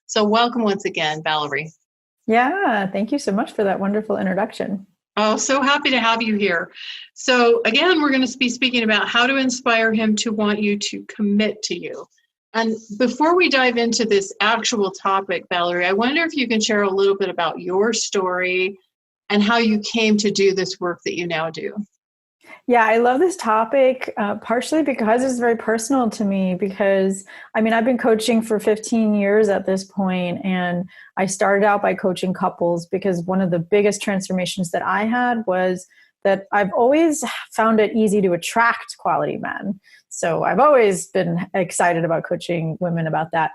So welcome once again, Valerie. Yeah, thank you so much for that wonderful introduction. Oh, so happy to have you here. So again, we're going to be speaking about how to inspire him to want you to commit to you. And before we dive into this actual topic, Valerie, I wonder if you can share a little bit about your story and how you came to do this work that you now do. Yeah, I love this topic, partially because it's very personal to me. Because I've been coaching for 15 years at this point, and I started out by coaching couples because one of the biggest transformations that I had was that I've always found it easy to attract quality men. So I've always been excited about coaching women about that.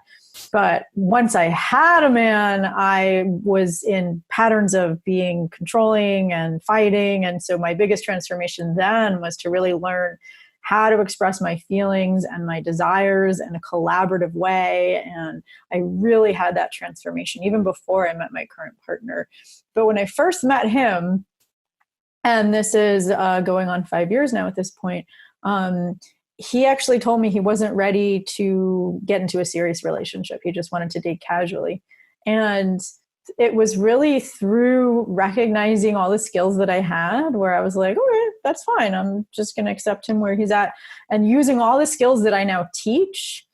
But once I had a man, I was in patterns of being controlling and fighting. And so my biggest transformation then was to really learn how to express my feelings and my desires in a collaborative way. And I really had that transformation even before I met my current partner. But when I first met him, and this is going on 5 years now at this point, he actually told me he wasn't ready to get into a serious relationship. He just wanted to date casually. And it was really through recognizing all the skills that I had where I was like, okay, that's fine. I'm just going to accept him where he's at. And using all the skills that I now teach,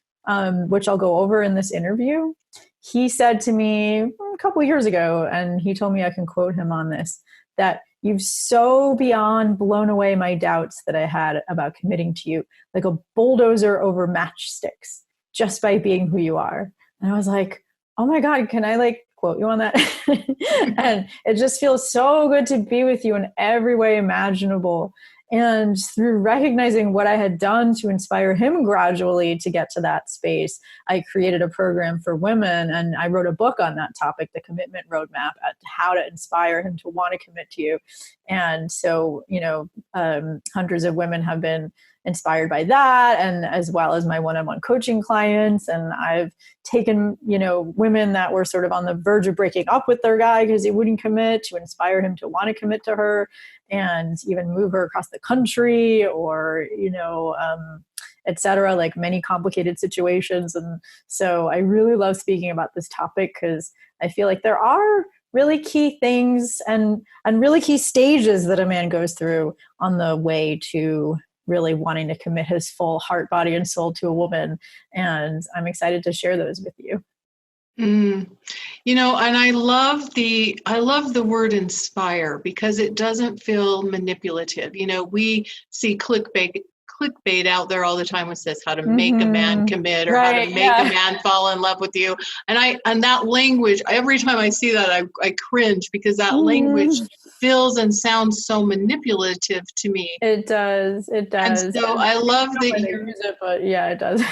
which I'll go over in this interview, he said to me a couple of years ago, and he told me I can quote him on this, that you've so beyond blown away my doubts that I had about committing to you, like a bulldozer over matchsticks, just by being who you are. And I was like, oh my God, can I quote you on that? And it just feels so good to be with you in every way imaginable. And through recognizing what I had done to inspire him gradually to get to that space, I created a program for women, and I wrote a book on that topic, The Commitment Roadmap, at how to inspire him to want to commit to you. And so, hundreds of women have been inspired by that, and as well as my one-on-one coaching clients. And I've taken, women that were sort of on the verge of breaking up with their guy because he wouldn't commit, to inspire him to want to commit to her, and even move her across the country, or, et cetera, like many complicated situations. And so I really love speaking about this topic because I feel like there are really key things and really key stages that a man goes through on the way to really wanting to commit his full heart, body, and soul to a woman. And I'm excited to share those with you. And I love the word inspire because it doesn't feel manipulative. We see clickbait out there all the time, which says how to make a man commit, or how to make a man fall in love with you. And that language, every time I see that, I cringe, because that language feels and sounds so manipulative to me. It does. And so I love that you use it, but yeah, it does.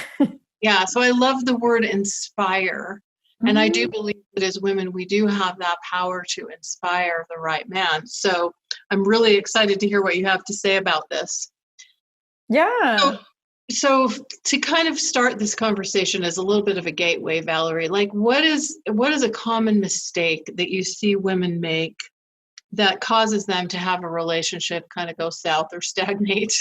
Yeah. So I love the word inspire. And I do believe that as women, we do have that power to inspire the right man. So I'm really excited to hear what you have to say about this. Yeah. So to kind of start this conversation as a little bit of a gateway, Valerie, what is a common mistake that you see women make that causes them to have a relationship kind of go south or stagnate?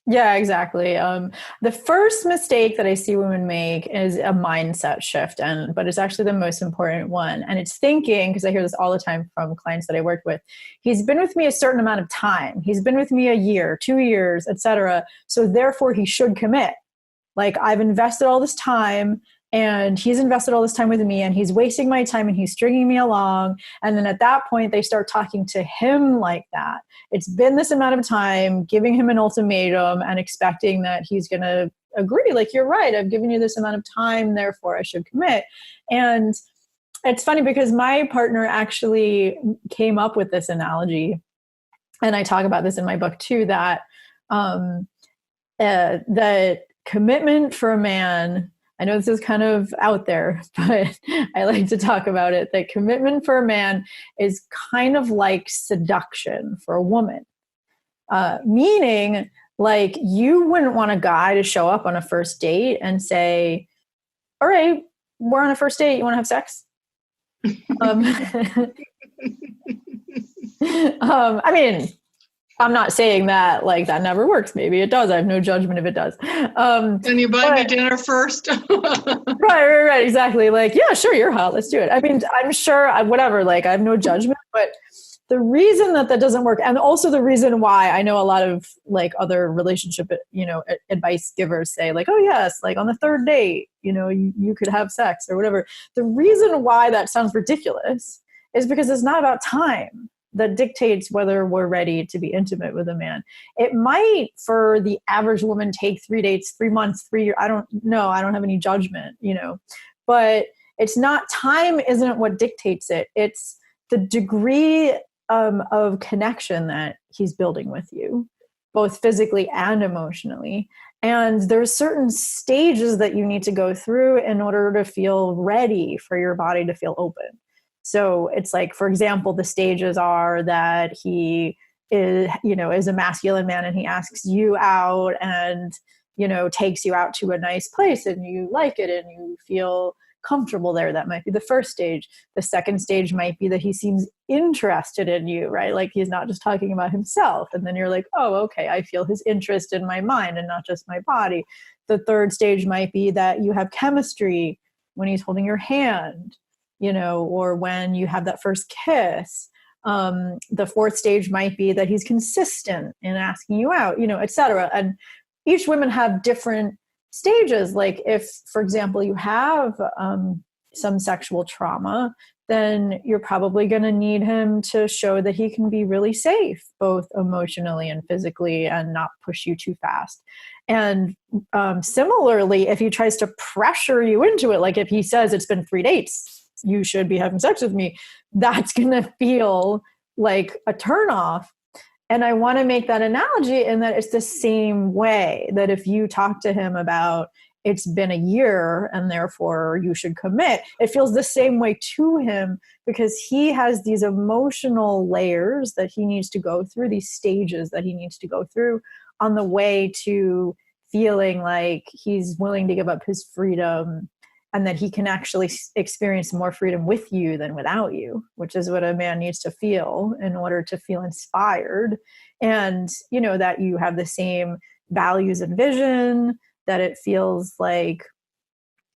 Yeah, exactly. The first mistake that I see women make is a mindset shift, but it's actually the most important one. And it's thinking, because I hear this all the time from clients that I work with, he's been with me a certain amount of time. He's been with me a year, 2 years, etc. So therefore he should commit. Like, I've invested all this time, and he's invested all this time with me, and he's wasting my time, and he's stringing me along. And then at that point, they start talking to him like that. It's been this amount of time, giving him an ultimatum and expecting that he's going to agree. Like, you're right, I've given you this amount of time, therefore I should commit. And it's funny because my partner actually came up with this analogy, and I talk about this in my book too, that that commitment for a man, I know this is kind of out there, but I like to talk about it, that commitment for a man is kind of like seduction for a woman. Meaning, like, you wouldn't want a guy to show up on a first date and say, all right, we're on a first date, you want to have sex? I mean, I'm not saying that like that never works. Maybe it does. I have no judgment if it does. Can you buy me dinner first? Right. Exactly. Like, yeah, sure, you're hot. Let's do it. I mean, I'm sure, whatever. Like, I have no judgment, but the reason that doesn't work, and also the reason why I know a lot of like other relationship, advice givers say like, oh yes, like on the third date, you could have sex or whatever. The reason why that sounds ridiculous is because it's not about time that dictates whether we're ready to be intimate with a man. It might, for the average woman, take 3 dates, 3 months, 3 years. I don't know. I don't have any judgment, but it's not, time isn't what dictates it. It's the degree of connection that he's building with you, both physically and emotionally. And there's certain stages that you need to go through in order to feel ready for your body to feel open. So it's like, for example, the stages are that he is a masculine man and he asks you out and, takes you out to a nice place and you like it and you feel comfortable there. That might be the first stage. The second stage might be that he seems interested in you, right? Like he's not just talking about himself. And then you're like, oh, okay, I feel his interest in my mind and not just my body. The third stage might be that you have chemistry when he's holding your hand, or when you have that first kiss. The fourth stage might be that he's consistent in asking you out, et cetera. And each woman have different stages. Like if, for example, you have some sexual trauma, then you're probably going to need him to show that he can be really safe, both emotionally and physically, and not push you too fast. And similarly, if he tries to pressure you into it, like if he says it's been 3 dates, you should be having sex with me, that's going to feel like a turnoff. And I want to make that analogy in that it's the same way that if you talk to him about it's been a year and therefore you should commit, it feels the same way to him because he has these emotional layers that he needs to go through, these stages that he needs to go through on the way to feeling like he's willing to give up his freedom and that he can actually experience more freedom with you than without you, which is what a man needs to feel in order to feel inspired. And, that you have the same values and vision, that it feels like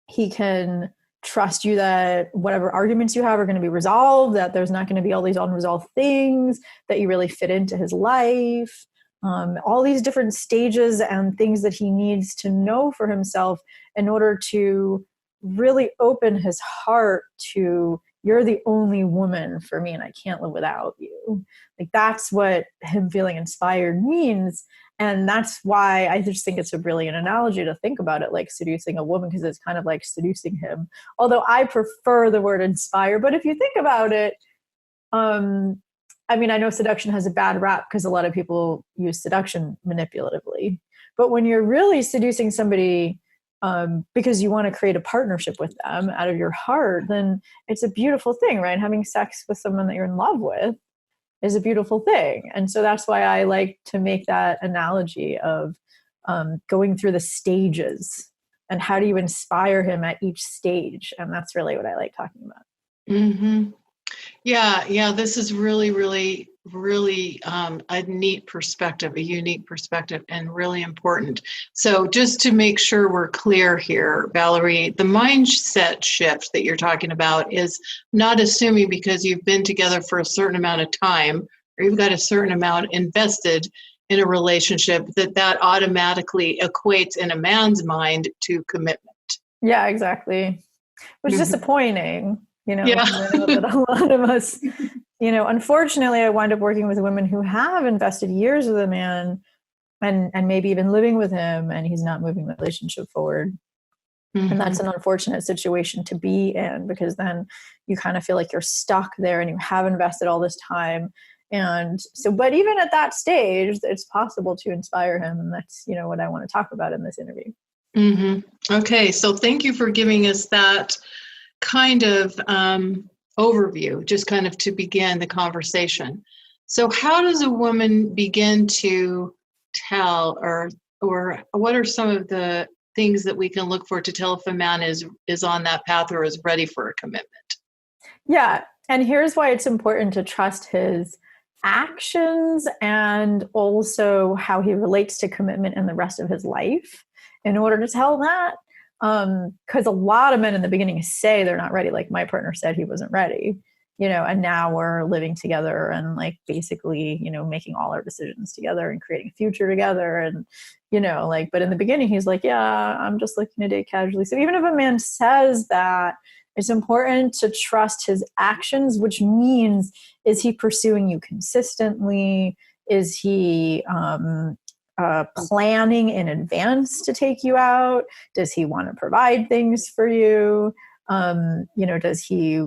he can trust you that whatever arguments you have are going to be resolved, that there's not going to be all these unresolved things, that you really fit into his life. All these different stages and things that he needs to know for himself in order to really open his heart to, you're the only woman for me and I can't live without you. Like that's what him feeling inspired means. And that's why I just think it's a brilliant analogy to think about it like seducing a woman, because it's kind of like seducing him. Although I prefer the word inspire, but if you think about it, I know seduction has a bad rap because a lot of people use seduction manipulatively. But when you're really seducing somebody because you want to create a partnership with them out of your heart, then it's a beautiful thing, right? Having sex with someone that you're in love with is a beautiful thing. And so that's why I like to make that analogy of going through the stages and how do you inspire him at each stage. And that's really what I like talking about. Mm-hmm. Yeah. This is really, really, really a neat perspective, a unique perspective, and really important. So just to make sure we're clear here, Valerie, the mindset shift that you're talking about is not assuming because you've been together for a certain amount of time or you've got a certain amount invested in a relationship that automatically equates in a man's mind to commitment. Yeah, exactly. Which is disappointing. Yeah. I know that a lot of us, unfortunately, I wind up working with women who have invested years with a man and maybe even living with him and he's not moving the relationship forward. Mm-hmm. And that's an unfortunate situation to be in because then you kind of feel like you're stuck there and you have invested all this time. And so, but even at that stage, it's possible to inspire him. And that's, what I want to talk about in this interview. Mm-hmm. Okay. So thank you for giving us that kind of overview, just kind of to begin the conversation. So how does a woman begin to tell or what are some of the things that we can look for to tell if a man is on that path or is ready for a commitment? Yeah. And here's why it's important to trust his actions and also how he relates to commitment in the rest of his life in order to tell that. Because a lot of men in the beginning say they're not ready. Like my partner said he wasn't ready, and now we're living together and like basically, making all our decisions together and creating a future together. And, but in the beginning, he's like, yeah, I'm just looking to date casually. So even if a man says that, it's important to trust his actions, which means, is he pursuing you consistently? Is he planning in advance to take you out? Does he want to provide things for you? Does he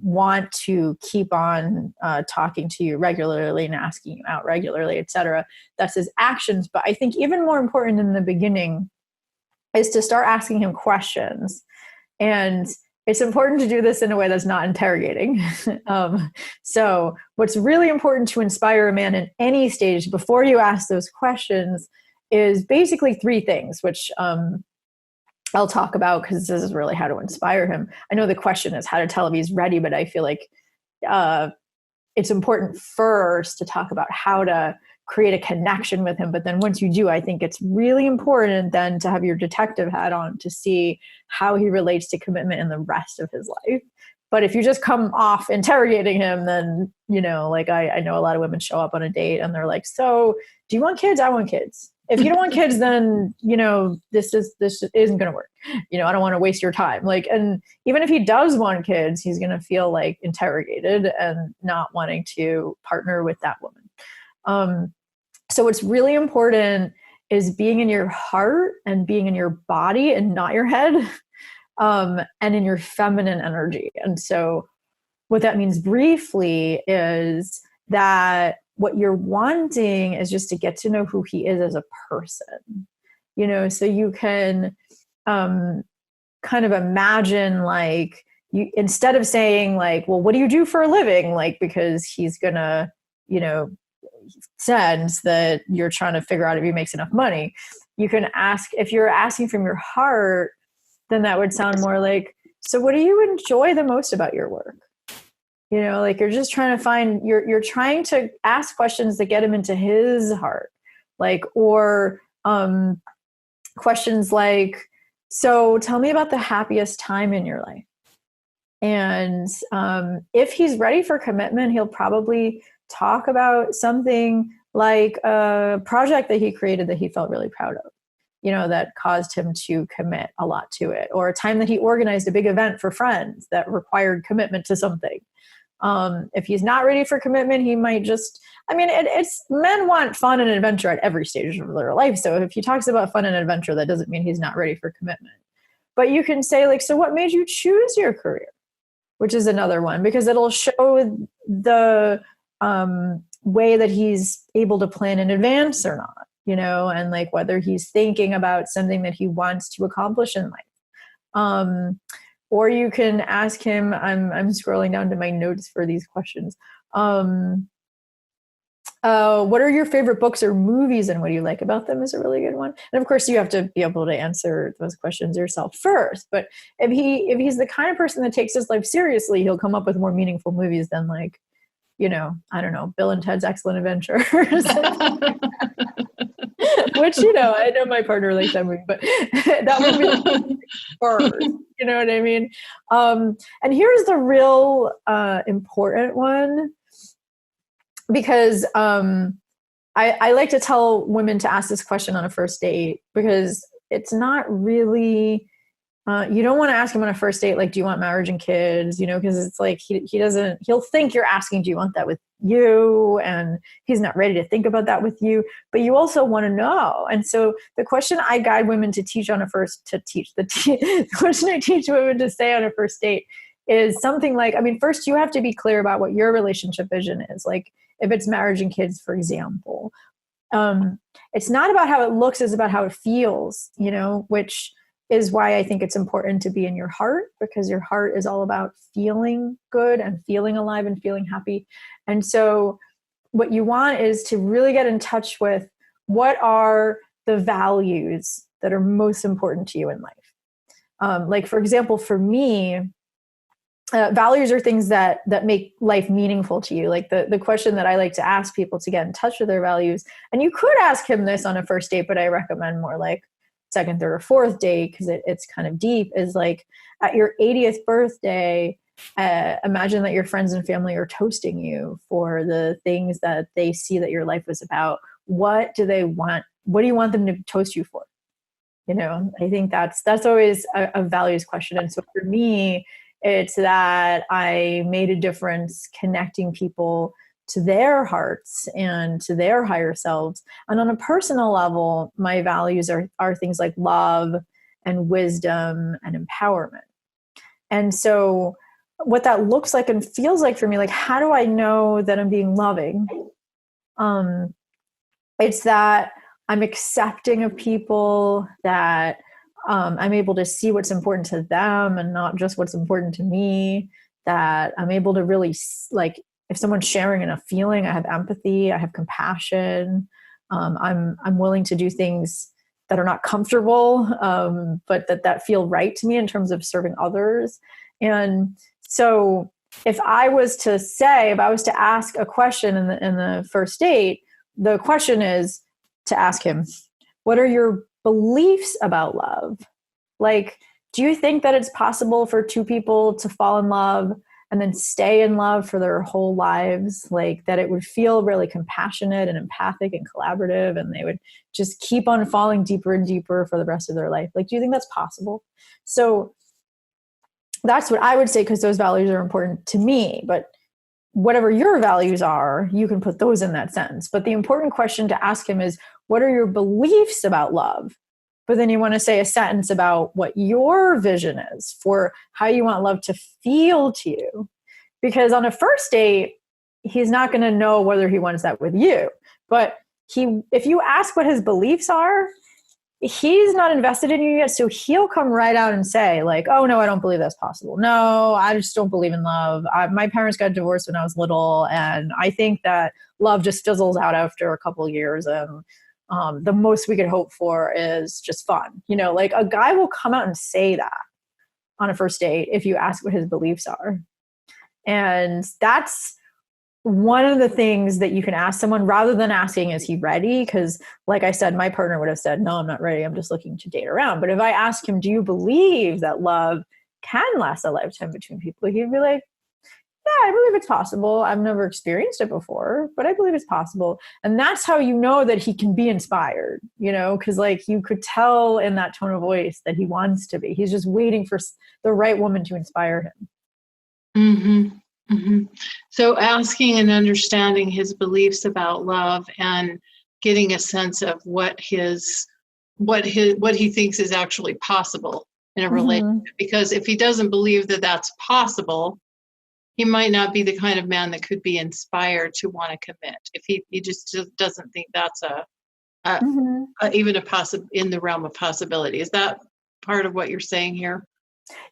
want to keep on talking to you regularly and asking you out regularly, etc.? That's his actions. But I think even more important in the beginning is to start asking him questions. And it's important to do this in a way that's not interrogating. So what's really important to inspire a man in any stage before you ask those questions is basically three things, which I'll talk about because this is really how to inspire him. I know the question is how to tell if he's ready, but I feel like it's important first to talk about how to create a connection with him. But then once you do, I think it's really important then to have your detective hat on to see how he relates to commitment in the rest of his life. But if you just come off interrogating him, then, like I know a lot of women show up on a date and they're like, so do you want kids? I want kids. If you don't want kids, then, this isn't going to work. I don't want to waste your time. Like, and even if he does want kids, he's going to feel like interrogated and not wanting to partner with that woman. So what's really important is being in your heart and being in your body and not your head, and in your feminine energy. And so what that means briefly is that what you're wanting is just to get to know who he is as a person, so you can kind of imagine like you, instead of saying like, well, what do you do for a living? Like, because he's gonna, sense that you're trying to figure out if he makes enough money. You can ask, if you're asking from your heart, then that would sound more like, so what do you enjoy the most about your work? Like you're just trying to find, you're trying to ask questions that get him into his heart. Like, or questions like, so tell me about the happiest time in your life. And if he's ready for commitment, he'll probably talk about something like a project that he created that he felt really proud of, that caused him to commit a lot to it, or a time that he organized a big event for friends that required commitment to something. If he's not ready for commitment, he might just, it's men want fun and adventure at every stage of their life. So if he talks about fun and adventure, that doesn't mean he's not ready for commitment. But you can say like, so what made you choose your career? Which is another one, because it'll show the way that he's able to plan in advance or not, and like whether he's thinking about something that he wants to accomplish in life. Or you can ask him, I'm scrolling down to my notes for these questions. What are your favorite books or movies and what do you like about them is a really good one. And of course you have to be able to answer those questions yourself first. But if he's the kind of person that takes his life seriously, he'll come up with more meaningful movies than like, I don't know, Bill and Ted's Excellent Adventure. Which, I know my partner likes that movie, but that would be first, you know what I mean? And here's the real important one, because I like to tell women to ask this question on a first date, because it's not really, you don't want to ask him on a first date, like, do you want marriage and kids? Because it's like, he'll think you're asking, do you want that with you? And he's not ready to think about that with you, but you also want to know. And so the question I guide women to teach on the question I teach women to say on a first date is something like, first you have to be clear about what your relationship vision is. Like if it's marriage and kids, for example, it's not about how it looks, it's about how it feels, which is why I think it's important to be in your heart, because your heart is all about feeling good and feeling alive and feeling happy. And so what you want is to really get in touch with what are the values that are most important to you in life. Like, for example, for me, values are things that make life meaningful to you. Like the question that I like to ask people to get in touch with their values, and you could ask him this on a first date, but I recommend more like second, third, or fourth date, because it's kind of deep, is like at your 80th birthday, imagine that your friends and family are toasting you for the things that they see that your life was about. What do they want? What do you want them to toast you for? I think that's always a values question. And so for me, it's that I made a difference connecting people to their hearts and to their higher selves. And on a personal level, my values are things like love and wisdom and empowerment. And so what that looks like and feels like for me, like, how do I know that I'm being loving? It's that I'm accepting of people, that I'm able to see what's important to them and not just what's important to me, that I'm able to really, like, if someone's sharing in a feeling, I have empathy, I have compassion. I'm willing to do things that are not comfortable, but that feel right to me in terms of serving others. And so if I was to ask a question in the first date, the question is to ask him, what are your beliefs about love? Like, do you think that it's possible for two people to fall in love and then stay in love for their whole lives? Like, that it would feel really compassionate and empathic and collaborative, and they would just keep on falling deeper and deeper for the rest of their life? Like, do you think that's possible? So that's what I would say, because those values are important to me. But whatever your values are, you can put those in that sentence. But the important question to ask him is, what are your beliefs about love? But then you want to say a sentence about what your vision is for how you want love to feel to you. Because on a first date, he's not going to know whether he wants that with you. But if you ask what his beliefs are, he's not invested in you yet. So he'll come right out and say, like, oh, no, I don't believe that's possible. No, I just don't believe in love. My parents got divorced when I was little, and I think that love just fizzles out after a couple of years. And the most we could hope for is just fun. Like, a guy will come out and say that on a first date if you ask what his beliefs are. And that's one of the things that you can ask someone, rather than asking, is he ready? Because like I said, my partner would have said, no, I'm not ready. I'm just looking to date around. But if I ask him, do you believe that love can last a lifetime between people? He'd be like, yeah, I believe it's possible. I've never experienced it before, but I believe it's possible. And that's how you know that he can be inspired, because like you could tell in that tone of voice that he wants to be. He's just waiting for the right woman to inspire him. Mm-hmm. Mm-hmm. So asking and understanding his beliefs about love and getting a sense of what he thinks is actually possible in a relationship. Because if he doesn't believe that that's possible, he might not be the kind of man that could be inspired to want to commit. If he just doesn't think that's even in the realm of possibility. Is that part of what you're saying here?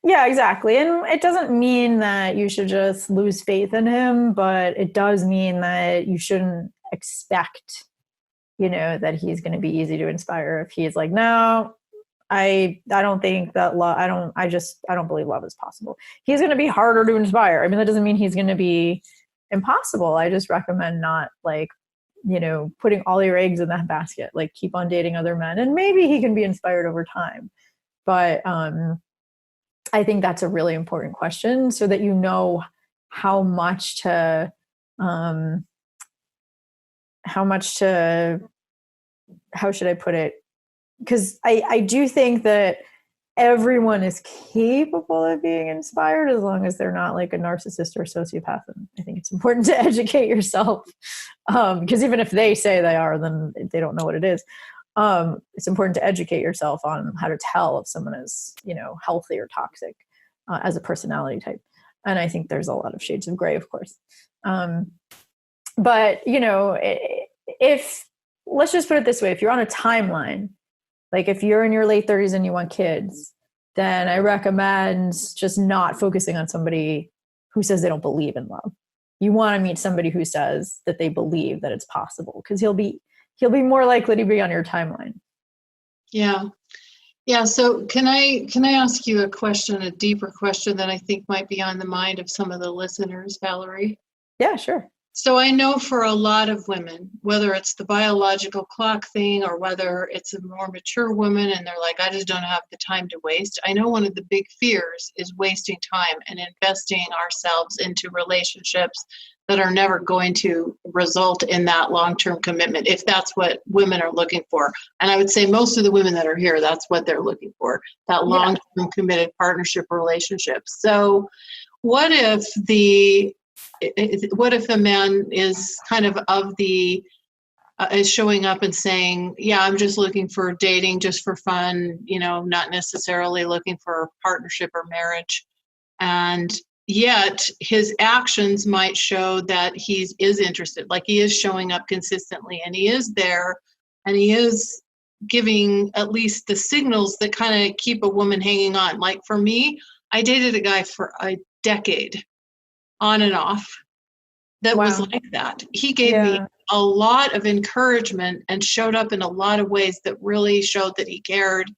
Yeah, exactly. And it doesn't mean that you should just lose faith in him, but it does mean that you shouldn't expect, that he's going to be easy to inspire. If he's like, no, I don't think that love, I don't believe love is possible. He's going to be harder to inspire. I mean, that doesn't mean he's going to be impossible. I just recommend not like, putting all your eggs in that basket, like keep on dating other men, and maybe he can be inspired over time. But, I think that's a really important question, so that you know how should I put it? Because I do think that everyone is capable of being inspired, as long as they're not like a narcissist or a sociopath. And I think it's important to educate yourself, because even if they say they are, then they don't know what it is. It's important to educate yourself on how to tell if someone is, healthy or toxic as a personality type. And I think there's a lot of shades of gray, of course. But, if, let's just put it this way, if you're on a timeline, like if you're in your late 30s and you want kids, then I recommend just not focusing on somebody who says they don't believe in love. You want to meet somebody who says that they believe that it's possible, because he'll be more likely to be on your timeline. Yeah. Yeah. So can I ask you a question, a deeper question that I think might be on the mind of some of the listeners, Valerie? Yeah, sure. So I know for a lot of women, whether it's the biological clock thing or whether it's a more mature woman and they're like, I just don't have the time to waste. I know one of the big fears is wasting time and investing ourselves into relationships that are never going to result in that long-term commitment, if that's what women are looking for. And I would say most of the women that are here, that's what they're looking for, that long-term committed partnership relationship. So what if a man is kind of the is showing up and saying, yeah, I'm just looking for dating just for fun, not necessarily looking for partnership or marriage, and yet his actions might show that he is interested, like he is showing up consistently and he is there and he is giving at least the signals that kind of keep a woman hanging on. Like for me, I dated a guy for a decade on and off that was Wow. like that. He gave me a lot of encouragement and showed up in a lot of ways that really showed that he cared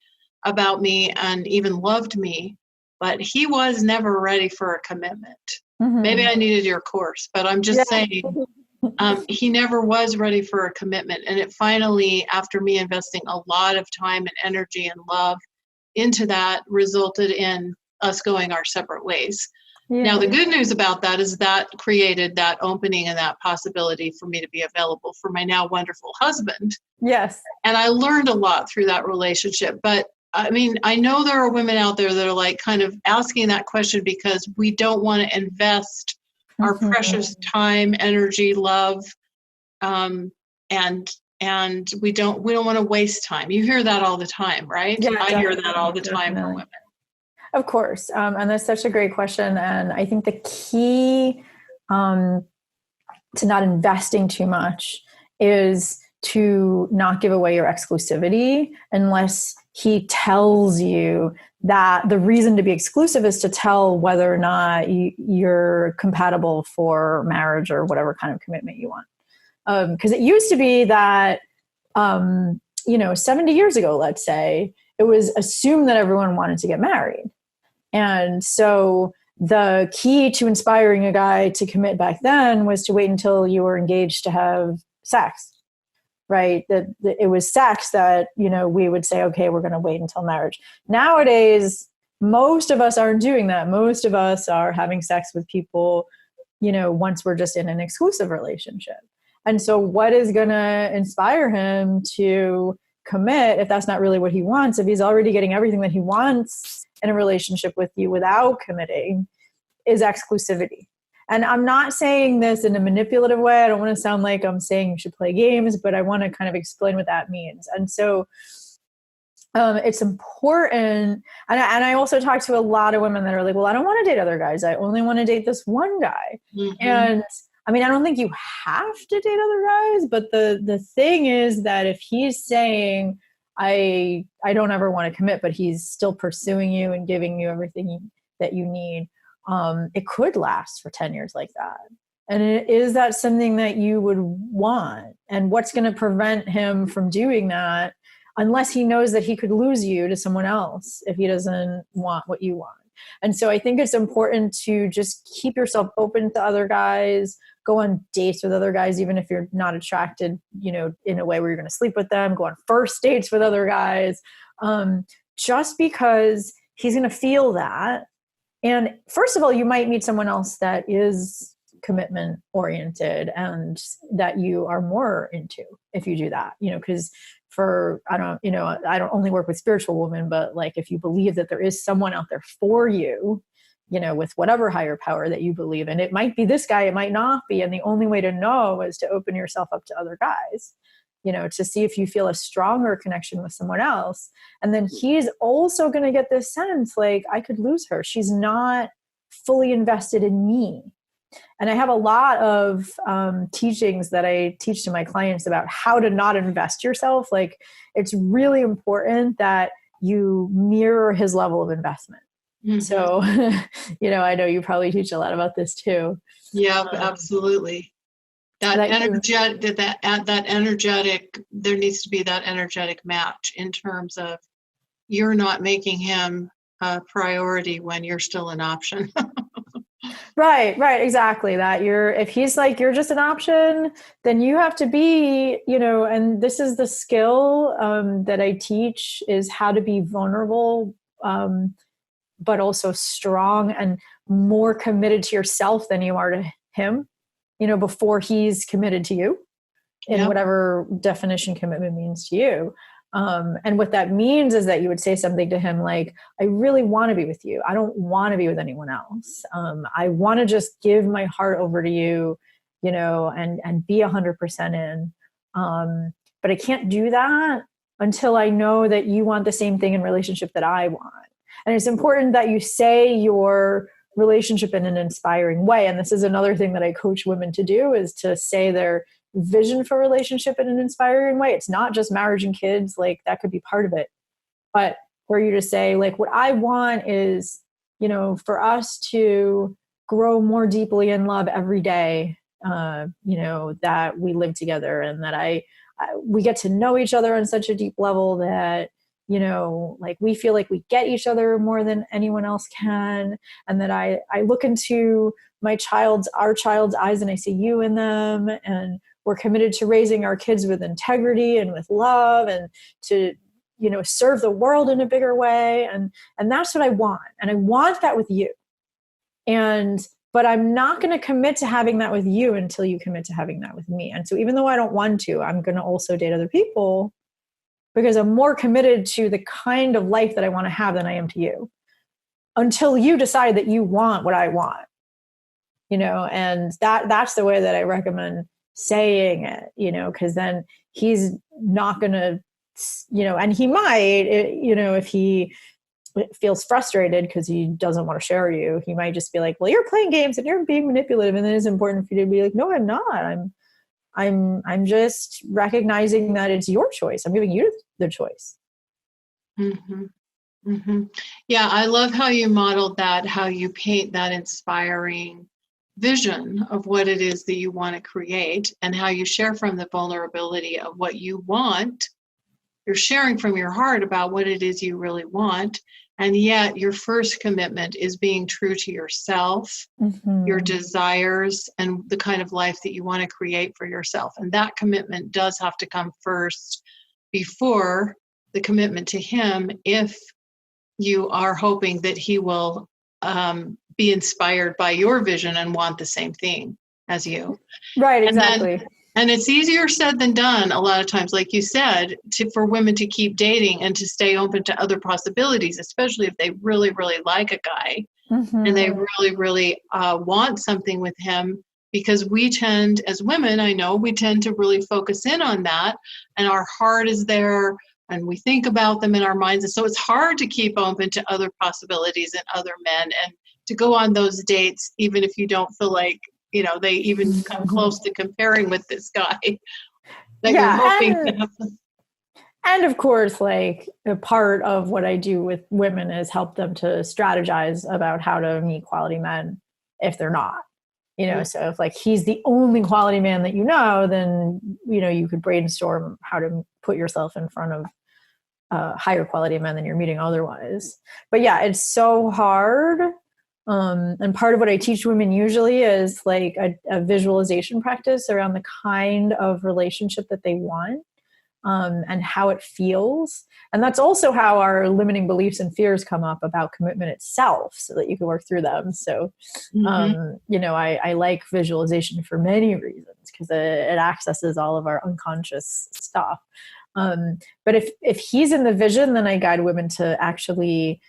about me and even loved me, but he was never ready for a commitment. Mm-hmm. Maybe I needed your course, but I'm just saying he never was ready for a commitment. And it finally, after me investing a lot of time and energy and love into that, resulted in us going our separate ways. Yeah. Now, the good news about that is that created that opening and that possibility for me to be available for my now wonderful husband. Yes. And I learned a lot through that relationship. But I mean, I know there are women out there that are like kind of asking that question because we don't want to invest our precious time, energy, love, and we don't want to waste time. You hear that all the time, right? Yeah, I hear that all the time from women. Of course. And that's such a great question. And I think the key to not investing too much is to not give away your exclusivity unless he tells you that the reason to be exclusive is to tell whether or not you're compatible for marriage or whatever kind of commitment you want. Because it used to be that, 70 years ago, let's say, it was assumed that everyone wanted to get married. And so the key to inspiring a guy to commit back then was to wait until you were engaged to have sex, right? That it was sex that, we would say, okay, we're going to wait until marriage. Nowadays, most of us aren't doing that. Most of us are having sex with people, once we're just in an exclusive relationship. And so what is going to inspire him to commit if that's not really what he wants, if he's already getting everything that he wants in a relationship with you without committing, is exclusivity. And I'm not saying this in a manipulative way. I don't want to sound like I'm saying you should play games, but I want to kind of explain what that means. And so it's important. And I also talk to a lot of women that are like, well, I don't want to date other guys. I only want to date this one guy. Mm-hmm. And I mean, I don't think you have to date other guys, but the thing is that if he's saying, I don't ever want to commit, but he's still pursuing you and giving you everything that you need, it could last for 10 years like that. And is that something that you would want? And what's going to prevent him from doing that unless he knows that he could lose you to someone else if he doesn't want what you want? And so I think it's important to just keep yourself open to other guys, go on dates with other guys, even if you're not attracted, in a way where you're going to sleep with them, go on first dates with other guys, just because he's going to feel that. And first of all, you might meet someone else that is commitment oriented and that you are more into if you do that, because I don't only work with spiritual women, but like if you believe that there is someone out there for you, with whatever higher power that you believe in, it might be this guy, it might not be. And the only way to know is to open yourself up to other guys, to see if you feel a stronger connection with someone else. And then he's also going to get this sense like, I could lose her. She's not fully invested in me. And I have a lot of teachings that I teach to my clients about how to not invest yourself. Like, it's really important that you mirror his level of investment. Mm-hmm. So, I know you probably teach a lot about this too. Yeah, absolutely. There needs to be that energetic match in terms of you're not making him a priority when you're still an option. Right, exactly. That if he's like, you're just an option, then you have to be, and this is the skill that I teach, is how to be vulnerable, but also strong and more committed to yourself than you are to him, before he's committed to you in whatever definition commitment means to you. And what that means is that you would say something to him like, I really want to be with you. I don't want to be with anyone else. I want to just give my heart over to you, and be 100% in. But I can't do that until I know that you want the same thing in relationship that I want. And it's important that you say your relationship in an inspiring way. And this is another thing that I coach women to do, is to say their vision for relationship in an inspiring way. It's not just marriage and kids, like that could be part of it, but for you to say, like, what I want is, for us to grow more deeply in love every day, that we live together, and that we get to know each other on such a deep level that, like we feel like we get each other more than anyone else can. And that I look into our child's eyes and I see you in them. And we're committed to raising our kids with integrity and with love, and to, serve the world in a bigger way. And that's what I want. And I want that with you. But I'm not going to commit to having that with you until you commit to having that with me. And so even though I don't want to, I'm going to also date other people, because I'm more committed to the kind of life that I want to have than I am to you, until you decide that you want what I want, and that's the way that I recommend saying it, because then he's not going to, and he might, if he feels frustrated because he doesn't want to share you, he might just be like, well, you're playing games and you're being manipulative. And then it's important for you to be like, no, I'm not. I'm just recognizing that it's your choice. I'm giving you the choice. Mm-hmm. Mm-hmm. Yeah, I love how you modeled that, how you paint that inspiring vision of what it is that you want to create, and how you share from the vulnerability of what you want. You're sharing from your heart about what it is you really want. And yet your first commitment is being true to yourself, your desires, and the kind of life that you want to create for yourself. And that commitment does have to come first before the commitment to him, if you are hoping that he will be inspired by your vision and want the same thing as you. Right, exactly. And it's easier said than done a lot of times, like you said, for women to keep dating and to stay open to other possibilities, especially if they really, really like a guy and they really, really want something with him. Because we tend, as women, I know, we tend to really focus in on that, and our heart is there, and we think about them in our minds. And so it's hard to keep open to other possibilities and other men, and to go on those dates, even if you don't feel like, they even come close to comparing with this guy that you're hoping to have. And of course, like, a part of what I do with women is help them to strategize about how to meet quality men if they're not. So if, like, he's the only quality man that then, you could brainstorm how to put yourself in front of higher quality men than you're meeting otherwise. But yeah, it's so hard. And part of what I teach women usually is like a visualization practice around the kind of relationship that they want, and how it feels. And that's also how our limiting beliefs and fears come up about commitment itself, so that you can work through them. So, I like visualization for many reasons, because it accesses all of our unconscious stuff. But if he's in the vision, then I guide women to actually,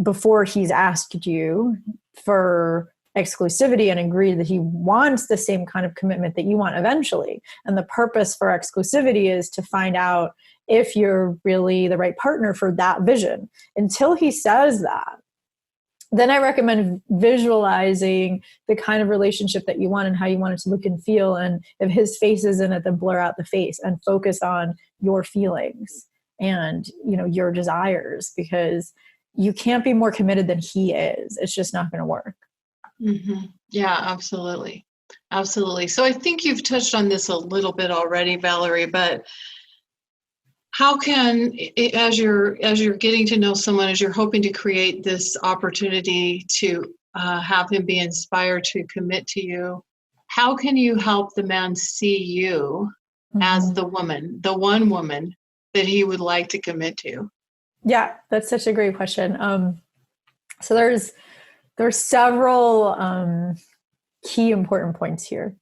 before he's asked you for exclusivity and agreed that he wants the same kind of commitment that you want eventually. And the purpose for exclusivity is to find out if you're really the right partner for that vision. Until he says that, then I recommend visualizing the kind of relationship that you want and how you want it to look and feel. And if his face is in it, then blur out the face and focus on your feelings and, your desires, because you can't be more committed than he is. It's just not going to work. Mm-hmm. Yeah, absolutely. Absolutely. So I think you've touched on this a little bit already, Valerie, but how can, as you're getting to know someone, as you're hoping to create this opportunity to have him be inspired to commit to you, how can you help the man see you as the woman, the one woman that he would like to commit to? Yeah, that's such a great question. So there's several key important points here.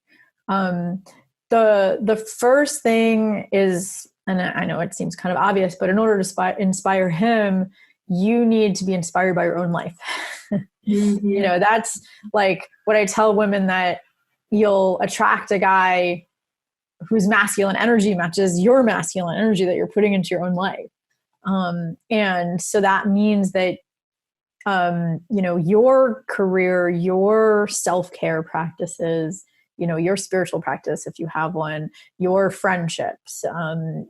The first thing is, and I know it seems kind of obvious, but in order to inspire him, you need to be inspired by your own life. You know, that's like what I tell women, that you'll attract a guy whose masculine energy matches your masculine energy that you're putting into your own life. And so that means that, you know, your career, your self-care practices, you know, your spiritual practice, if you have one, your friendships,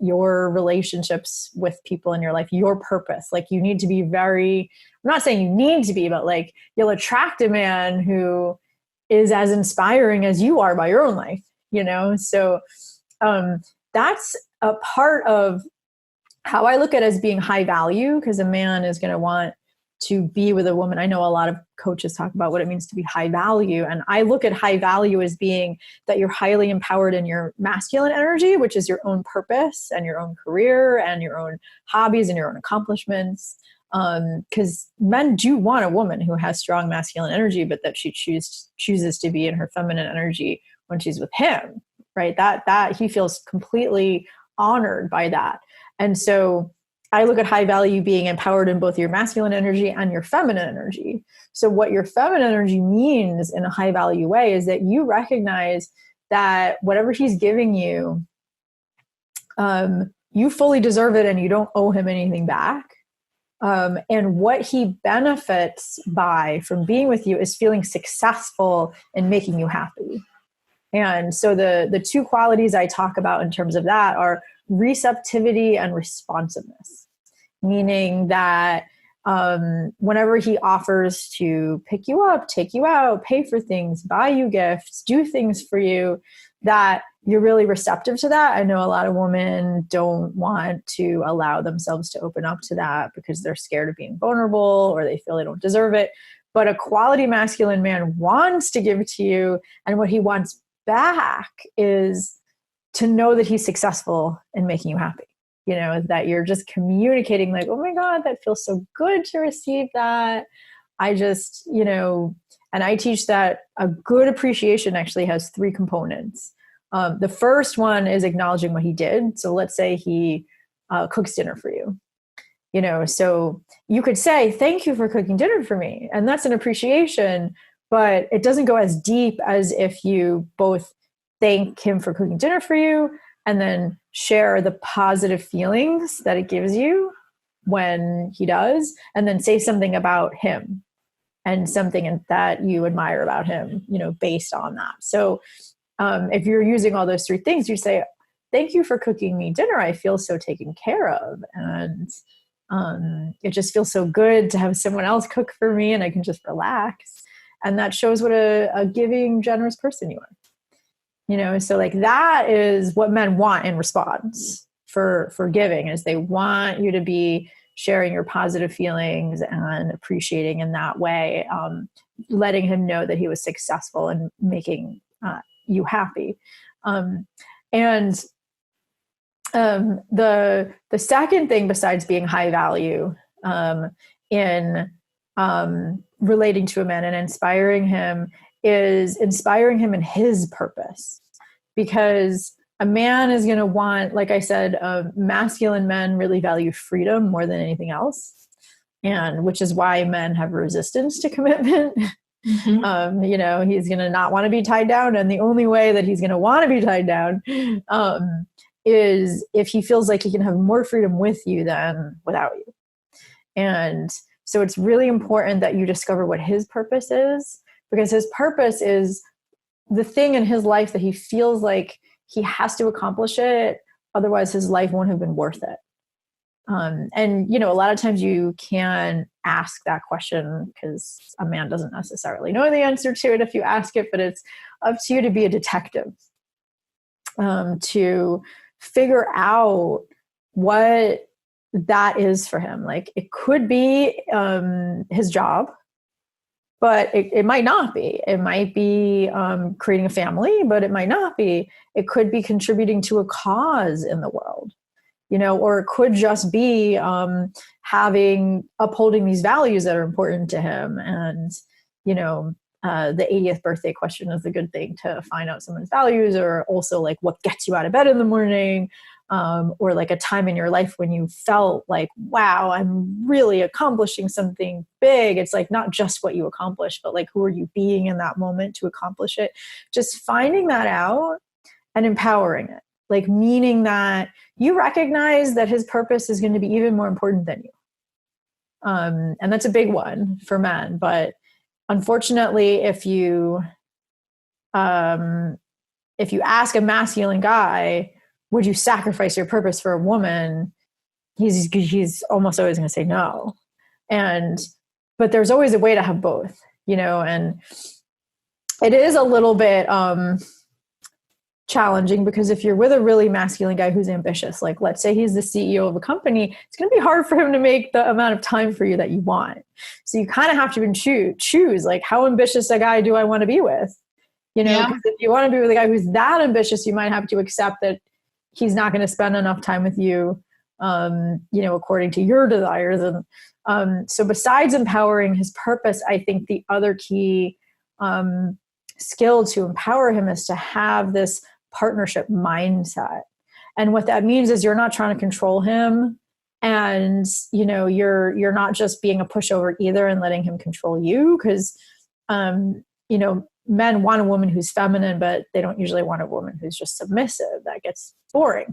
your relationships with people in your life, your purpose. Like, you need to be very, I'm not saying you need to be, but like, you'll attract a man who is as inspiring as you are by your own life, you know? So that's a part of how I look at it as being high value, because a man is going to want to be with a woman. I know a lot of coaches talk about what it means to be high value. And I look at high value as being that you're highly empowered in your masculine energy, which is your own purpose and your own career and your own hobbies and your own accomplishments. Because men do want a woman who has strong masculine energy, but that she chooses to be in her feminine energy when she's with him, right? That he feels completely honored by that. And so I look at high value being empowered in both your masculine energy and your feminine energy. So what your feminine energy means in a high value way is that you recognize that whatever he's giving you, you fully deserve it and you don't owe him anything back. And what he benefits by from being with you is feeling successful in making you happy. And so the two qualities I talk about in terms of that are receptivity and responsiveness, meaning that whenever he offers to pick you up, take you out, pay for things, buy you gifts, do things for you, that you're really receptive to that. I know a lot of women don't want to allow themselves to open up to that because they're scared of being vulnerable or they feel they don't deserve it. But a quality masculine man wants to give to you, and what he wants back is to know that he's successful in making you happy. You know, that you're just communicating like, oh my God, that feels so good to receive that. I just, you know, and I teach that a good appreciation actually has three components. The first one is acknowledging what he did. So let's say he cooks dinner for you. You know, so you could say, thank you for cooking dinner for me. And that's an appreciation, but it doesn't go as deep as if you both thank him for cooking dinner for you and then share the positive feelings that it gives you when he does, and then say something about him and something that you admire about him, you know, based on that. So if you're using all those three things, you say, thank you for cooking me dinner. I feel so taken care of. And it just feels so good to have someone else cook for me and I can just relax. And that shows what a giving, generous person you are. You know, so like that is what men want in response for giving, is they want you to be sharing your positive feelings and appreciating in that way, letting him know that he was successful in making you happy. And the second thing besides being high value in relating to a man and inspiring him is inspiring him in his purpose. Because a man is going to want, like I said, masculine men really value freedom more than anything else. And which is why men have resistance to commitment. Mm-hmm. You know, he's going to not want to be tied down. And the only way that he's going to want to be tied down is if he feels like he can have more freedom with you than without you. And so it's really important that you discover what his purpose is, because his purpose is the thing in his life that he feels like he has to accomplish it. Otherwise his life won't have been worth it. And, you know, a lot of times you can ask that question because a man doesn't necessarily know the answer to it if you ask it, but it's up to you to be a detective, to figure out what that is for him. Like it could be his job, but it might not be. It might be creating a family, but it might not be. It could be contributing to a cause in the world, or it could just be upholding these values that are important to him. And, the 80th birthday question is a good thing to find out someone's values, or also like what gets you out of bed in the morning, or like a time in your life when you felt like, wow, I'm really accomplishing something big. It's like not just what you accomplished, but like who are you being in that moment to accomplish it? Just finding that out and empowering it, like meaning that you recognize that his purpose is going to be even more important than you. And that's a big one for men. But unfortunately, if you ask a masculine guy, would you sacrifice your purpose for a woman? He's almost always going to say no. But there's always a way to have both, and it is a little bit challenging, because if you're with a really masculine guy who's ambitious, like let's say he's the CEO of a company, it's going to be hard for him to make the amount of time for you that you want. So you kind of have to choose like, how ambitious a guy do I want to be with? Because if you want to be with a guy who's that ambitious, you might have to accept that he's not going to spend enough time with you, according to your desires. And so besides empowering his purpose, I think the other key skill to empower him is to have this partnership mindset. And what that means is you're not trying to control him, and you're not just being a pushover either and letting him control you, because men want a woman who's feminine, but they don't usually want a woman who's just submissive. That gets boring.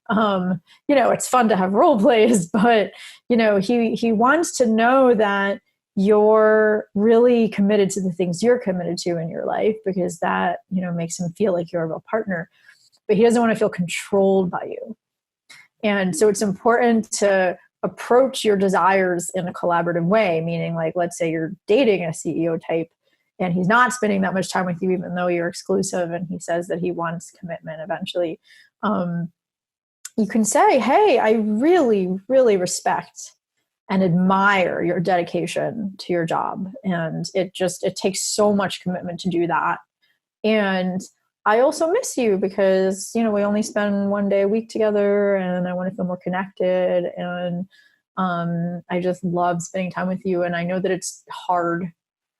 It's fun to have role plays, but he wants to know that you're really committed to the things you're committed to in your life, because that, makes him feel like you're a real partner. But he doesn't want to feel controlled by you. And so it's important to approach your desires in a collaborative way, meaning like, let's say you're dating a CEO type and he's not spending that much time with you, even though you're exclusive, and he says that he wants commitment eventually. You can say, hey, I really, really respect and admire your dedication to your job. And it takes so much commitment to do that. And I also miss you because, we only spend one day a week together, and I want to feel more connected. And I just love spending time with you. And I know that it's hard.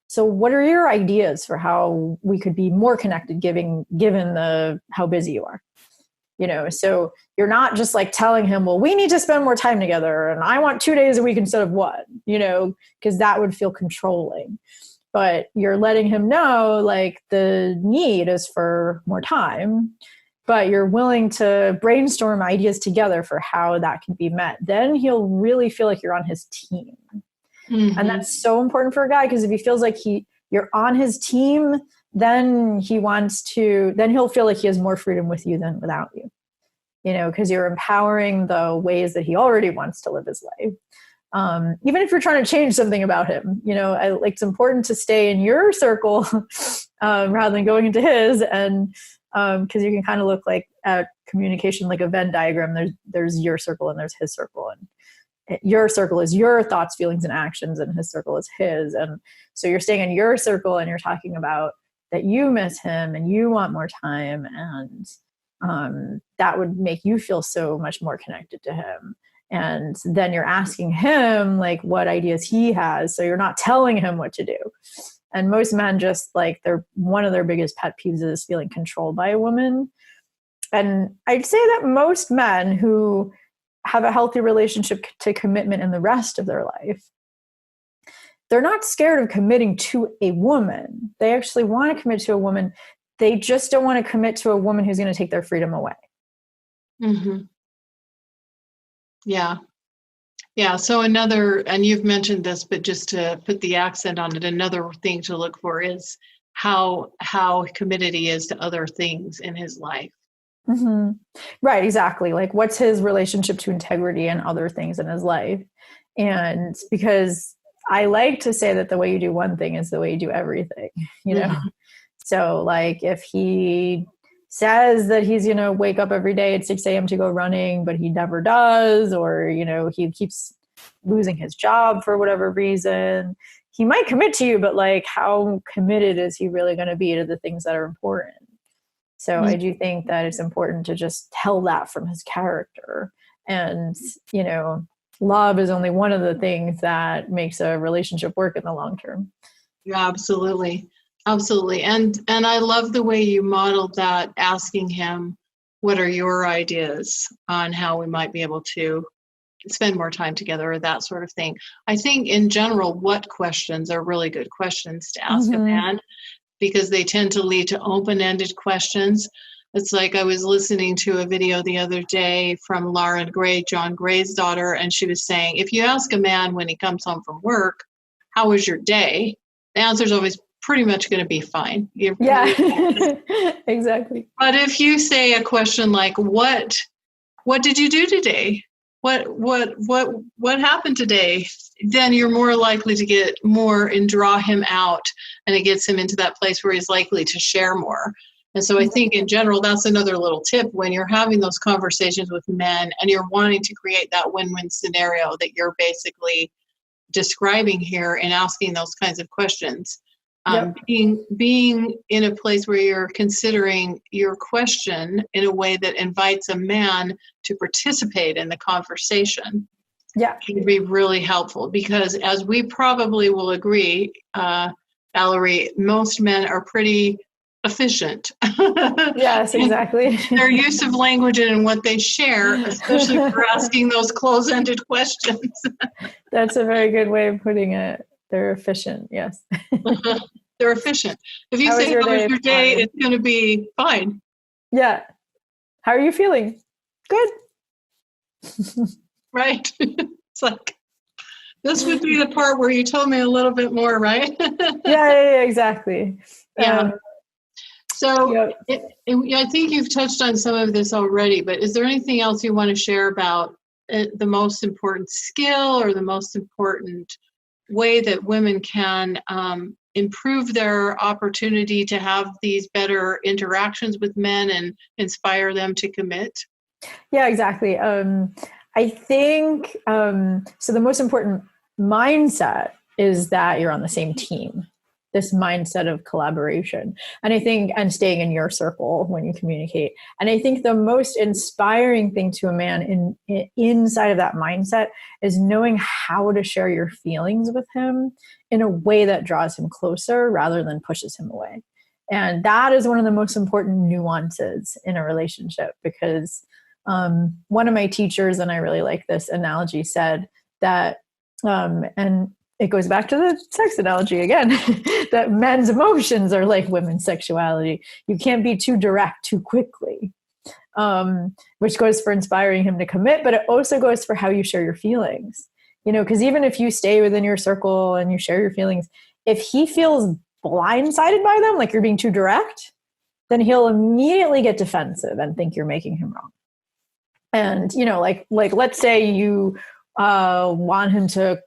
So what are your ideas for how we could be more connected given how busy you are? So you're not just like telling him, well, we need to spend more time together and I want 2 days a week instead of one, because that would feel controlling. But you're letting him know like the need is for more time, but you're willing to brainstorm ideas together for how that can be met. Then he'll really feel like you're on his team. Mm-hmm. And that's so important for a guy, because if he feels like you're on his team, then he'll feel like he has more freedom with you than without you, because you're empowering the ways that he already wants to live his life. Even if you're trying to change something about him, it's important to stay in your circle rather than going into his. And because you can kind of look like at communication like a Venn diagram. There's your circle and there's his circle, and your circle is your thoughts, feelings, and actions, and his circle is his. And so you're staying in your circle and you're talking about that you miss him and you want more time, and that would make you feel so much more connected to him. And then you're asking him like what ideas he has, so you're not telling him what to do. And most men just like one of their biggest pet peeves is feeling controlled by a woman. And I'd say that most men who have a healthy relationship to commitment in the rest of their life, they're not scared of committing to a woman. They actually want to commit to a woman. They just don't want to commit to a woman who's going to take their freedom away. Mm-hmm. Yeah. Yeah. So and you've mentioned this, but just to put the accent on it, another thing to look for is how committed he is to other things in his life. Mm-hmm. Right, exactly. Like what's his relationship to integrity and other things in his life? And because I like to say that the way you do one thing is the way you do everything, Mm-hmm. So like if he says that he's, wake up every day at 6 a.m. to go running, but he never does, or, he keeps losing his job for whatever reason, he might commit to you, but like, how committed is he really going to be to the things that are important? So I do think that it's important to just tell that from his character. And, love is only one of the things that makes a relationship work in the long term. Yeah, absolutely. Absolutely. And I love the way you modeled that, asking him, what are your ideas on how we might be able to spend more time together, or that sort of thing. I think in general, what questions are really good questions to ask a man, because they tend to lead to open-ended questions. It's like, I was listening to a video the other day from Lauren Gray, John Gray's daughter, and she was saying, if you ask a man when he comes home from work, how was your day? The answer is always pretty much going to be fine. Yeah, exactly. But if you say a question like, what did you do today? What happened today? Then you're more likely to get more and draw him out, and it gets him into that place where he's likely to share more. And so I think in general, that's another little tip when you're having those conversations with men and you're wanting to create that win-win scenario that you're basically describing here and asking those kinds of questions. Being in a place where you're considering your question in a way that invites a man to participate in the conversation can be really helpful, because as we probably will agree, Valerie, most men are pretty efficient. Yes, exactly. Their use of language and what they share, especially for asking those close-ended questions. That's a very good way of putting it. They're efficient, yes. They're efficient. If you say, how was your day, it's going to be fine. Yeah. How are you feeling? Good. Right. It's like, this would be the part where you told me a little bit more, right? Yeah, exactly. Yeah. So I think you've touched on some of this already, but is there anything else you want to share about the most important skill or the most important way that women can improve their opportunity to have these better interactions with men and inspire them to commit? Yeah, exactly. I think, so the most important mindset is that you're on the same team, this mindset of collaboration. And I think, and staying in your circle when you communicate. And I think the most inspiring thing to a man inside of that mindset is knowing how to share your feelings with him in a way that draws him closer rather than pushes him away. And that is one of the most important nuances in a relationship, because one of my teachers, and I really like this analogy, said that, and it goes back to the sex analogy again, that men's emotions are like women's sexuality. You can't be too direct too quickly, which goes for inspiring him to commit, but it also goes for how you share your feelings. Because even if you stay within your circle and you share your feelings, if he feels blindsided by them, like you're being too direct, then he'll immediately get defensive and think you're making him wrong. And, like let's say you want him to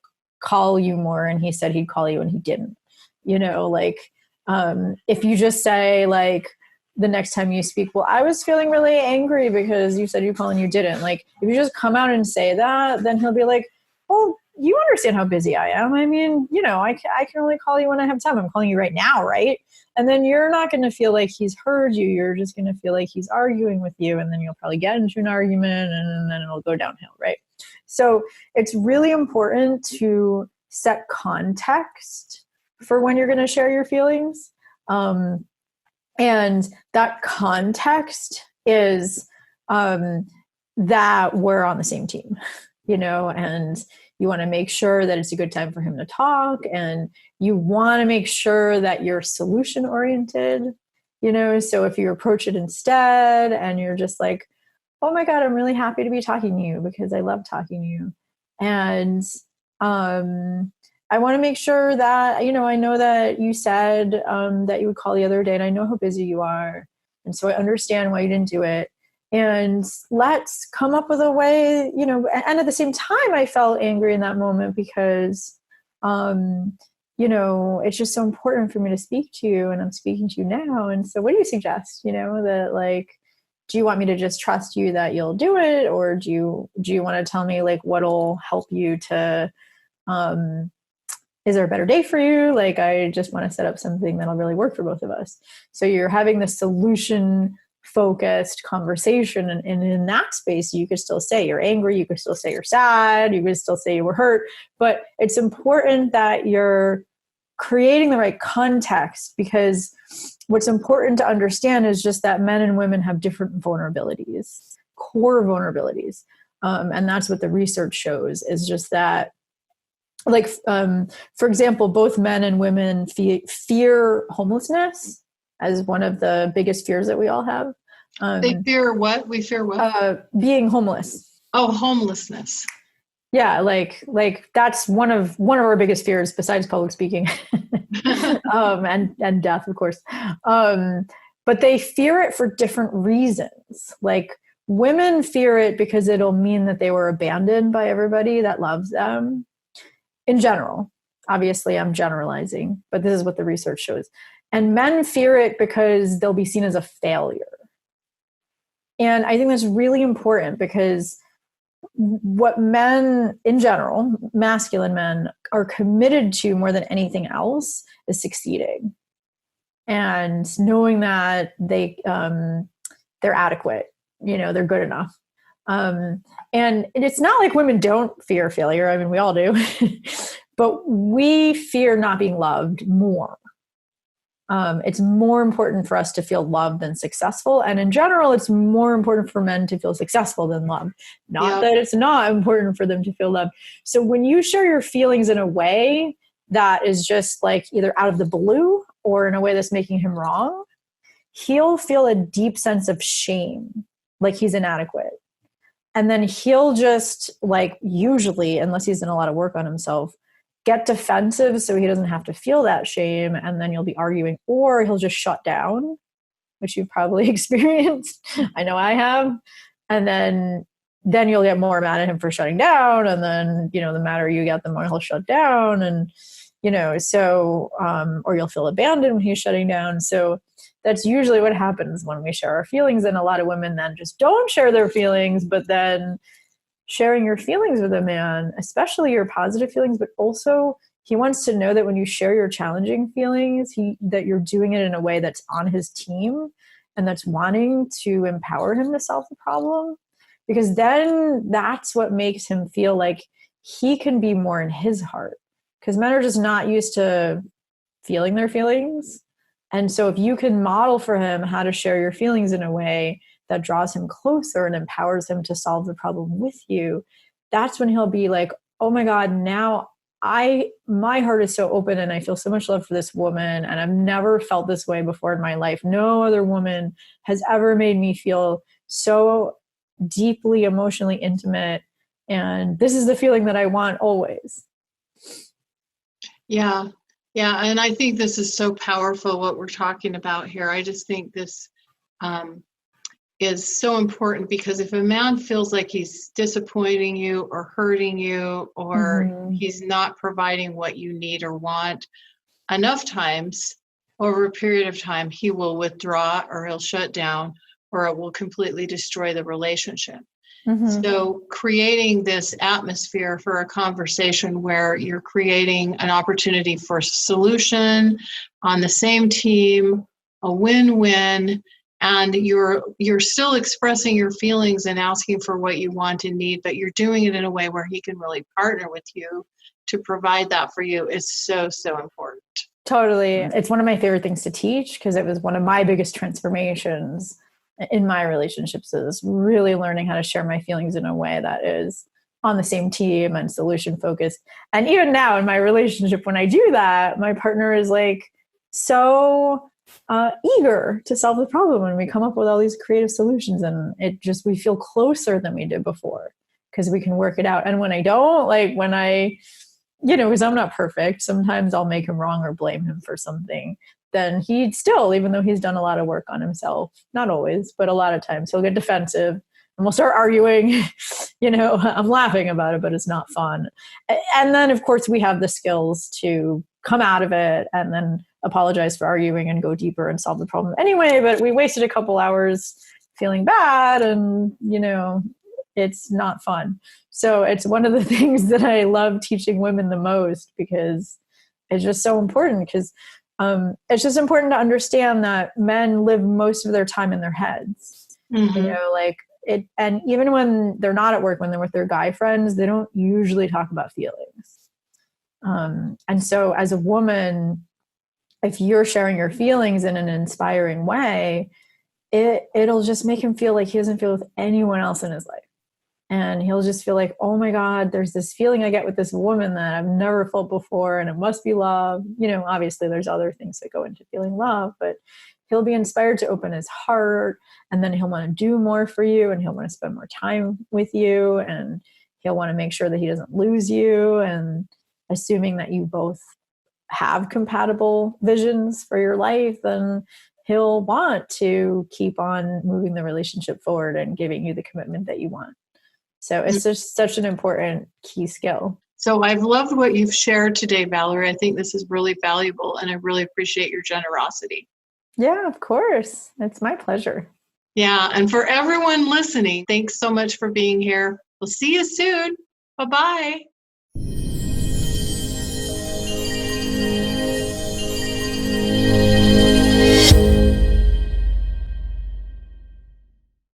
call you more and he said he'd call you and he didn't, if you just say, like, the next time you speak, well, I was feeling really angry because you said you'd call and you didn't. Like, if you just come out and say that, then he'll be like, well, you understand how busy I am. I mean, I can only call you when I have time. I'm calling you right now, right? And then you're not going to feel like he's heard you. You're just going to feel like he's arguing with you. And then you'll probably get into an argument and then it'll go downhill, right? So it's really important to set context for when you're going to share your feelings. And that context is that we're on the same team, and you want to make sure that it's a good time for him to talk, and you want to make sure that you're solution oriented, so if you approach it instead and you're just like, oh my God, I'm really happy to be talking to you because I love talking to you. And I want to make sure that, I know that you said that you would call the other day, and I know how busy you are. And so I understand why you didn't do it. And let's come up with a way, and at the same time, I felt angry in that moment because, it's just so important for me to speak to you, and I'm speaking to you now. And so what do you suggest, that like, do you want me to just trust you that you'll do it? Or do you want to tell me like what'll help you to, is there a better day for you? Like, I just want to set up something that'll really work for both of us. So you're having this solution focused conversation. And in that space, you could still say you're angry. You could still say you're sad. You could still say you were hurt. But it's important that you're creating the right context, because what's important to understand is just that men and women have different vulnerabilities, core vulnerabilities. And that's what the research shows, is just that, like, for example, both men and women fear homelessness as one of the biggest fears that we all have. They fear what? We fear what? Being homeless. Oh, homelessness. Yeah, like that's one of our biggest fears besides public speaking, and death, of course. But they fear it for different reasons. Like, women fear it because it'll mean that they were abandoned by everybody that loves them. In general, obviously I'm generalizing, but this is what the research shows. And men fear it because they'll be seen as a failure. And I think that's really important, because what men in general, masculine men, are committed to more than anything else is succeeding and knowing that they're adequate, they're good enough. And it's not like women don't fear failure. I mean, we all do, but we fear not being loved more. It's more important for us to feel loved than successful. And in general, it's more important for men to feel successful than loved. Not that it's not important for them to feel loved. So when you share your feelings in a way that is just like either out of the blue or in a way that's making him wrong, he'll feel a deep sense of shame, like he's inadequate. And then he'll just, like, usually, unless he's done a lot of work on himself, get defensive so he doesn't have to feel that shame. And then you'll be arguing, or he'll just shut down, which you've probably experienced. I know I have. And then you'll get more mad at him for shutting down. And then, the madder you get, the more he'll shut down. And, or you'll feel abandoned when he's shutting down. So that's usually what happens when we share our feelings. And a lot of women then just don't share their feelings, but then sharing your feelings with a man, especially your positive feelings, but also he wants to know that when you share your challenging feelings, that you're doing it in a way that's on his team and that's wanting to empower him to solve the problem. Because then that's what makes him feel like he can be more in his heart. Because men are just not used to feeling their feelings. And so if you can model for him how to share your feelings in a way that draws him closer and empowers him to solve the problem with you, that's when he'll be like, oh my God, now my heart is so open and I feel so much love for this woman. And I've never felt this way before in my life. No other woman has ever made me feel so deeply emotionally intimate. And this is the feeling that I want always. Yeah. Yeah. And I think this is so powerful, what we're talking about here. I just think this is so important, because if a man feels like he's disappointing you or hurting you, or he's not providing what you need or want, enough times over a period of time, he will withdraw, or he'll shut down, or it will completely destroy the relationship. So creating this atmosphere for a conversation where you're creating an opportunity for solution on the same team, a win-win, and you're still expressing your feelings and asking for what you want and need, but you're doing it in a way where he can really partner with you to provide that for you, is so, so important. Totally. It's one of my favorite things to teach, because it was one of my biggest transformations in my relationships, is really learning how to share my feelings in a way that is on the same team and solution focused. And even now in my relationship, when I do that, my partner is like so eager to solve the problem, and we come up with all these creative solutions, and we feel closer than we did before because we can work it out. And when I don't, like when I, because I'm not perfect, sometimes I'll make him wrong or blame him for something. Then he'd still, even though he's done a lot of work on himself, not always, but a lot of times, he'll get defensive and we'll start arguing. I'm laughing about it, but it's not fun. And then, of course, we have the skills to come out of it and then apologize for arguing and go deeper and solve the problem anyway. But we wasted a couple hours feeling bad, and, it's not fun. So it's one of the things that I love teaching women the most, because it's just so important, because it's just important to understand that men live most of their time in their heads. And even when they're not at work, when they're with their guy friends, they don't usually talk about feelings. And so as a woman, if you're sharing your feelings in an inspiring way, it'll just make him feel like he doesn't feel with anyone else in his life. And he'll just feel like, oh my God, there's this feeling I get with this woman that I've never felt before, and it must be love. Obviously there's other things that go into feeling love, but he'll be inspired to open his heart, and then he'll want to do more for you, and he'll want to spend more time with you, and he'll want to make sure that he doesn't lose you. And assuming that you both have compatible visions for your life, then he'll want to keep on moving the relationship forward and giving you the commitment that you want. So it's just such an important key skill. So I've loved what you've shared today, Valerie. I think this is really valuable, and I really appreciate your generosity. Yeah, of course. It's my pleasure. Yeah. And for everyone listening, thanks so much for being here. We'll see you soon. Bye-bye.